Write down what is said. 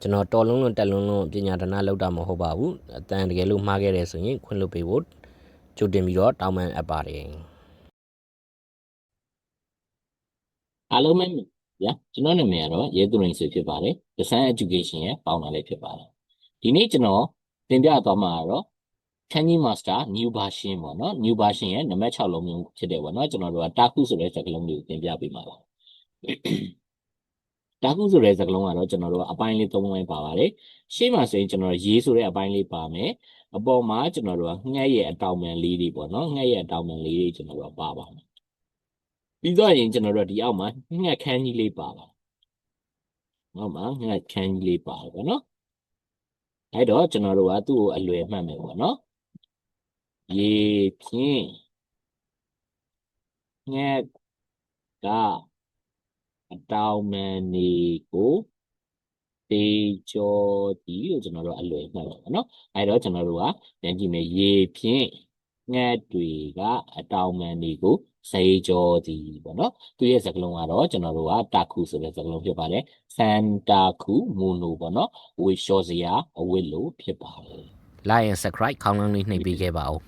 ကျွန်တော်တော်လုံးလုံးတက်လုံးလုံးပညာဒနာလောက်တာမဟုတ်ပါဘူးအတန်တကယ်လို့မှားခဲ့တယ်ဆိုရင်ခွင့်လွှတ်ပေးဖို့ကြိုတင်ပြီးတော့တောင်းပန်အပ်ပါတယ်အားလုံးပဲဗျာကျွန်တော်နာမည်ကတော့ရဲသူရင်ဆွေဖြစ်ပါတယ် The Sun Education ရဲ့ပေါင်းတာလေးဖြစ်ပါတယ်ဒီနေ့ကျွန်တော်တင်ပြသွားမှာကတော့ Kanji Master New Version ပေါ့နော် New Version ရဲ့နံပါတ်6လုံးမျိုးဖြစ်တယ်ပေါ့နော်ကျွန်တော်တို့ကတာခုဆိုတဲ့စကားလုံးလေးကိုတင်ပြပေးမှာပါတာခုဆိုတဲ့စကားလုံးကတော့ကျွန်တော်တို့ကအပိုင်းလေး၃ပိုင်းပါပါတယ်ရှေ့မှာဆိုရင်ကျွန်တော်ရေးဆိုတဲ့အပိုင်းလေးပါမယ်အပေါ်မှာကျွန်တော်တို့ကငှက်ရဲ့အတောင်ပံလေးတွေပေါ့နော်ငှက်ရဲ့အတောင်ပံလေးတွေကျွန်တော်တို့ကပါပါမယ်ပြီးတော့ရင်ကျွန်တော်တို့ဒီအောက်မှာငှက်ခန်းကြီးလေးပါပါဟုတ်မှာငှက်ခန်းကြီးလေးပါတယ်ပေါ့နော်အဲ့တော့ကျွန်တော်တို့ကသူ့ကိုအလွယ်မှတ်မယ်ပေါ့နော်ရေဖြင့်ငှက်ကအတောင်ပံနေကိုတေကျော်ဒီလို့ကျွန်တော်တို့အလွယ်မှတ်ပါပေါ့နော်အဲ့တော့ကျွန်တော်တို့ကပြန်ကြည့်မယ်ရေဖြင့်ငှက်တွေကအတောင်ပံတွေကိုစေကျော်ဒီပေါ့နော်သူရဲ့စကားလုံးကတော့ကျွန်တော်တို့ကတာခုဆိုတဲ့စကားလုံးဖြစ်ပါတယ်စန်တာခုမူနိုပေါ့နော်ဝေလျှော်စရာအဝတ်လိုဖြစ်ပါတယ် like and subscribe ခေါင်းလုံးလေးနှိပ်ပေးခဲ့ပါဦး